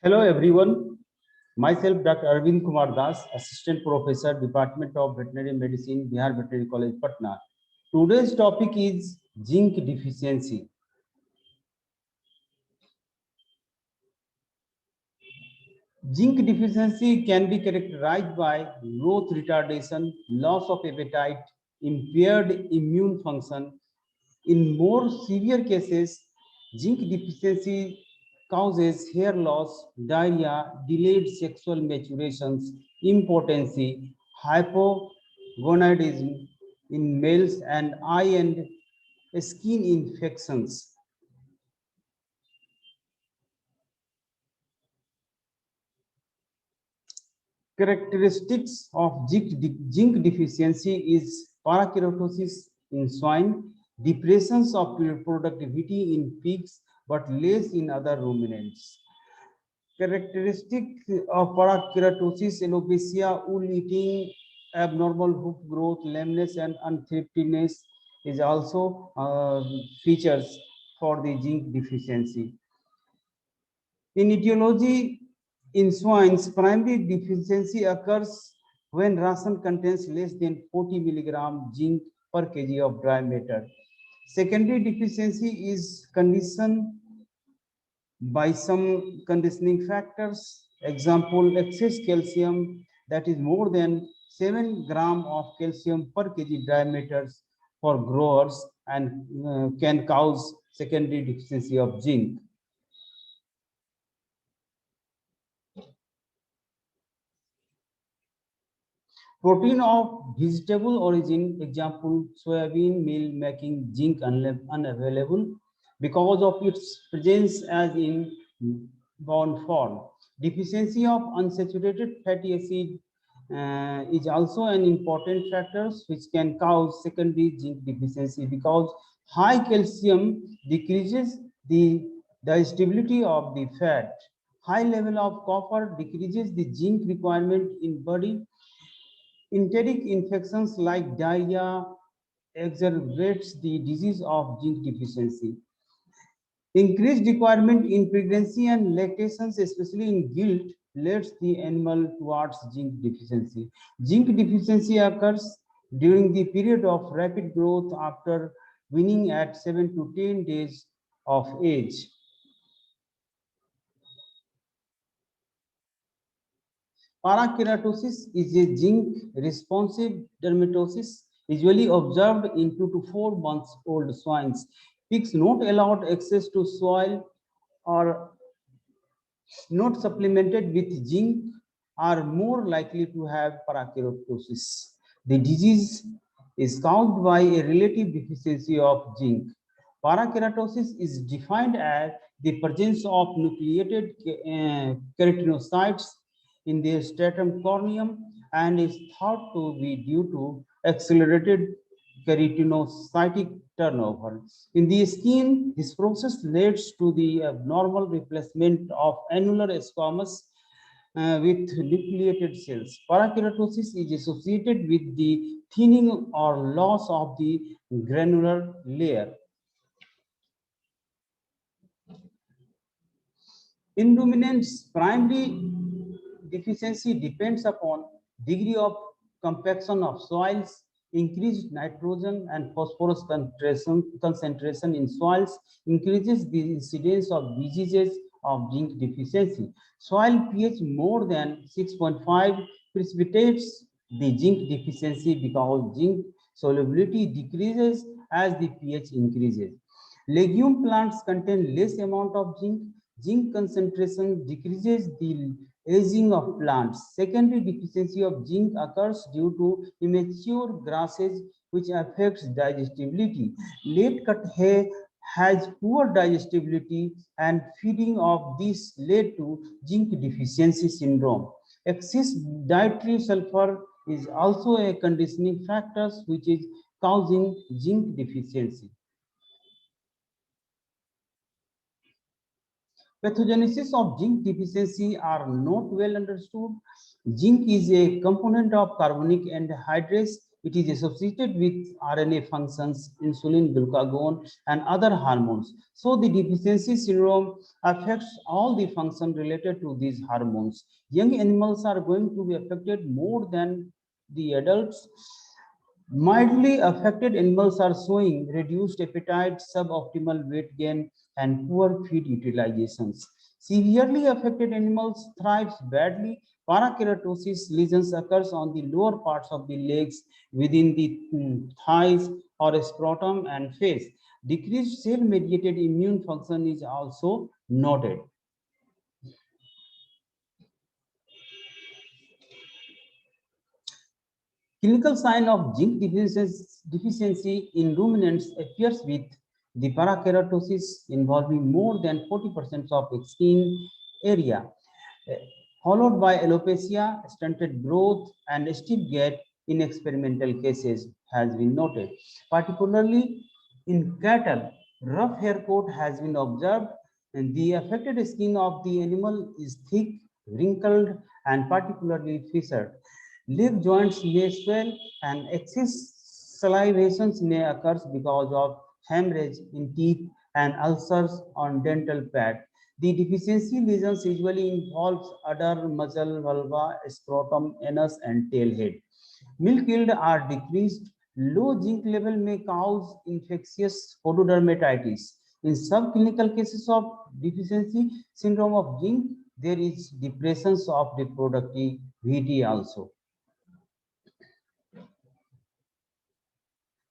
Hello everyone, myself Dr. Arvind Kumar Das, Assistant Professor, Department of Veterinary Medicine, Bihar Veterinary College, Patna. Today's topic is zinc deficiency. Zinc deficiency can be characterized by growth retardation, loss of appetite, impaired immune function. In more severe cases, zinc deficiency causes hair loss, diarrhea, delayed sexual maturations, impotency, hypogonadism in males, and eye and skin infections. Characteristics of zinc deficiency is parakeratosis in swine, depressions of productivity in pigs, but less in other ruminants. Characteristic of parakeratosis: alopecia, wool eating, abnormal hoof growth, lameness, and unthriftiness is also features for the zinc deficiency. In etiology, in swines, primary deficiency occurs when ration contains less than 40 milligram zinc per kg of dry matter. Secondary deficiency is conditioned by some conditioning factors. Example, excess calcium, that is more than 7 gram of calcium per kg dry matters for growers, and can cause secondary deficiency of zinc. Protein of vegetable origin, example, soybean meal, making zinc unavailable because of its presence as in bound form. Deficiency of unsaturated fatty acid is also an important factor which can cause secondary zinc deficiency, because high calcium decreases the digestibility of the fat. High level of copper decreases the zinc requirement in body. Enteric infections like diarrhea exacerbates the disease of zinc deficiency. Increased requirement in pregnancy and lactations, especially in gilt, leads the animal towards zinc deficiency. Zinc deficiency occurs during the period of rapid growth after weaning at 7 to 10 days of age. Parakeratosis is a zinc-responsive dermatosis usually observed in 2 to 4 months old swines. Pigs not allowed access to soil or not supplemented with zinc are more likely to have parakeratosis. The disease is caused by a relative deficiency of zinc. Parakeratosis is defined as the presence of nucleated keratinocytes in the stratum corneum, and is thought to be due to accelerated keratinocytic turnover. In the skin, this process leads to the abnormal replacement of annular squamous with nucleated cells. Parakeratosis is associated with the thinning or loss of the granular layer. In ruminants, primary deficiency depends upon degree of compaction of soils, increased nitrogen and phosphorus concentration in soils, increases the incidence of diseases of zinc deficiency. Soil pH more than 6.5 precipitates the zinc deficiency because zinc solubility decreases as the pH increases. Legume plants contain less amount of zinc. Zinc concentration decreases the aging of plants. Secondary deficiency of zinc occurs due to immature grasses, which affects digestibility. Late cut hay has poor digestibility, and feeding of this led to zinc deficiency syndrome. Excess dietary sulfur is also a conditioning factor which is causing zinc deficiency. Pathogenesis of zinc deficiency are not well understood. Zinc is a component of carbonic anhydrase It is associated with RNA functions, insulin, glucagon, and other hormones. So the deficiency syndrome affects all the function related to these hormones. Young animals are going to be affected more than the adults. Mildly affected animals are showing reduced appetite, suboptimal weight gain, and poor feed utilizations. Severely affected animals thrive badly. Parakeratosis lesions occurs on the lower parts of the legs, within the thighs or scrotum and face. Decreased cell-mediated immune function is also noted. Clinical sign of zinc deficiency in ruminants appears with the parakeratosis involving more than 40% of skin area, eh, followed by alopecia, stunted growth, and steep gait in experimental cases has been noted. Particularly in cattle, rough hair coat has been observed, and the affected skin of the animal is thick, wrinkled, and particularly fissured. Leg joints may swell and excess salivations may occur because of hemorrhage in teeth and ulcers on dental pad. The deficiency lesions usually involves udder, muzzle, vulva, scrotum, anus, and tail head. Milk yield are decreased. Low zinc level may cause infectious photodermatitis. In subclinical cases of deficiency syndrome of zinc, there is depression of reproductivity also.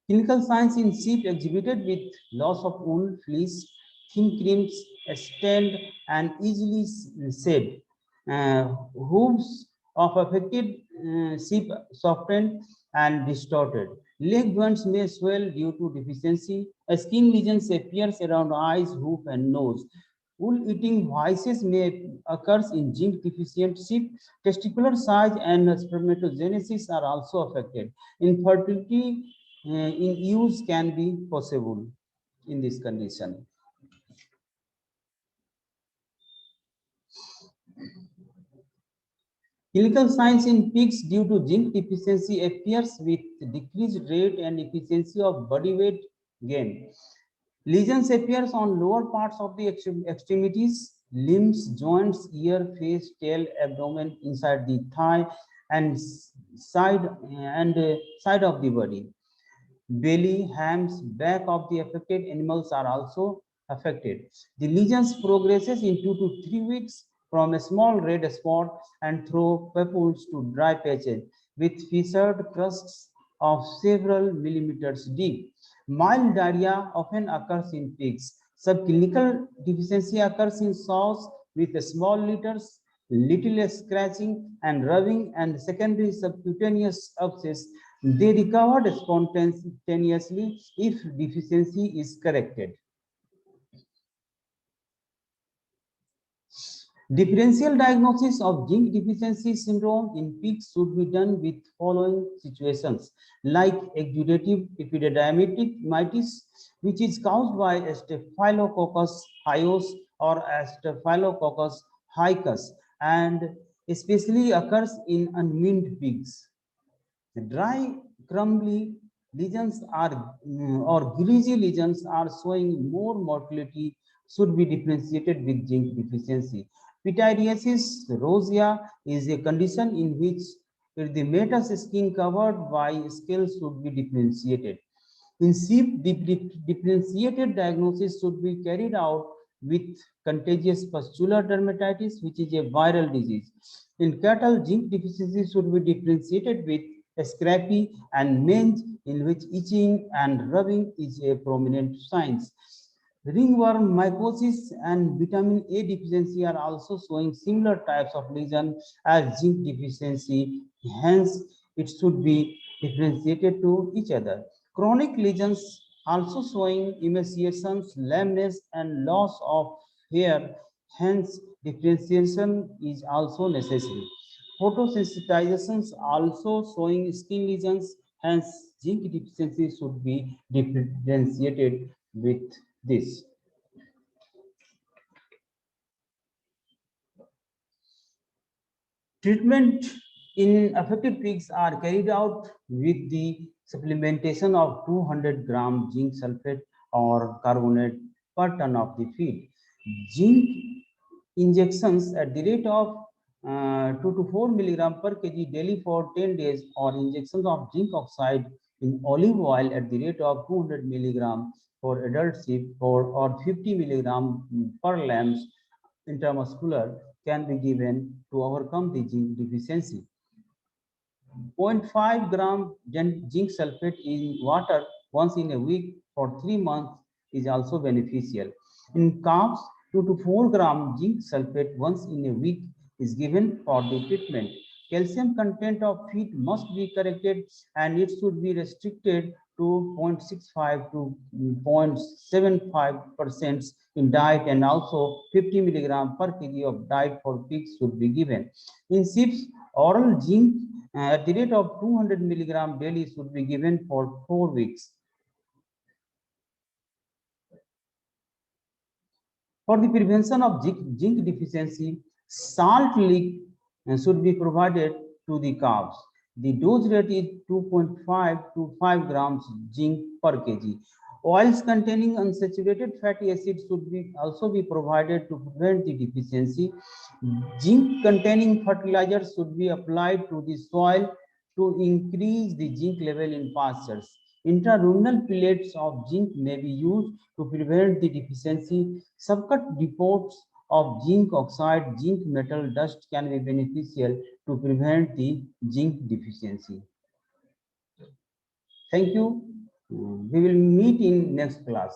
Clinical signs in sheep exhibited with loss of wool, fleece, thin crimps, stained and easily shed. Hooves of affected sheep softened and distorted. Leg joints may swell due to deficiency. Skin lesions appears around eyes, hoof, and nose. Wool-eating vices may occur in zinc deficient sheep. Testicular size and spermatogenesis are also affected. Infertility in use can be possible in this condition. Clinical signs in pigs due to zinc deficiency appears with decreased rate and efficiency of body weight gain. Lesions appears on lower parts of the extremities, limbs, joints, ear, face, tail, abdomen, inside the thigh, and side of the body. Belly, hams, back of the affected animals are also affected. The lesions progresses in 2 to 3 weeks from a small red spot and through papules to dry patches with fissured crusts of several millimeters deep. Mild diarrhea often occurs in pigs. Subclinical deficiency occurs in sows with small litters, little scratching and rubbing, and secondary subcutaneous abscess. They recovered spontaneously if deficiency is corrected. Differential diagnosis of zinc deficiency syndrome in pigs should be done with following situations like exudative epididymitis, which is caused by Staphylococcus hyos or Staphylococcus hicus, and especially occurs in unweaned pigs. The dry, crumbly lesions are or greasy lesions are showing more mortality should be differentiated with zinc deficiency. Pityriasis rosea is a condition in which the metas skin covered by scales should be differentiated. In sheep, differentiated diagnosis should be carried out with contagious pustular dermatitis, which is a viral disease. In cattle, zinc deficiency should be differentiated with scrapie and mange, in which itching and rubbing is a prominent signs. Ringworm, mycosis, and vitamin A deficiency are also showing similar types of lesion as zinc deficiency. Hence, it should be differentiated to each other. Chronic lesions also showing emaciations, lameness, and loss of hair. Hence, differentiation is also necessary. Photosensitizations also showing skin lesions. Hence, zinc deficiency should be differentiated with this. Treatment in affected pigs are carried out with the supplementation of 200 gram zinc sulfate or carbonate per ton of the feed. Zinc injections at the rate of 2 to 4 milligram per kg daily for 10 days, or injections of zinc oxide in olive oil at the rate of 200 milligram for adult sheep or 50 milligram per lambs intramuscular can be given to overcome the zinc deficiency. 0.5 gram zinc sulfate in water once in a week for 3 months is also beneficial. In calves, 2 to 4 gram zinc sulfate once in a week is given for the treatment. Calcium content of feed must be corrected and it should be restricted to 0.65 to 0.75% in diet, and also 50 milligram per kg of diet for pigs should be given. In sheep, oral zinc at the rate of 200 milligram daily should be given for 4 weeks. For the prevention of zinc deficiency, salt lick should be provided to the calves. The dose rate is 2.5 to 5 grams zinc per kg. Oils containing unsaturated fatty acids should also be provided to prevent the deficiency. Zinc containing fertilizers should be applied to the soil to increase the zinc level in pastures. Intraruminal pellets of zinc may be used to prevent the deficiency. Subcut depots of zinc oxide, zinc metal dust can be beneficial to prevent the zinc deficiency. Thank you. We will meet in next class.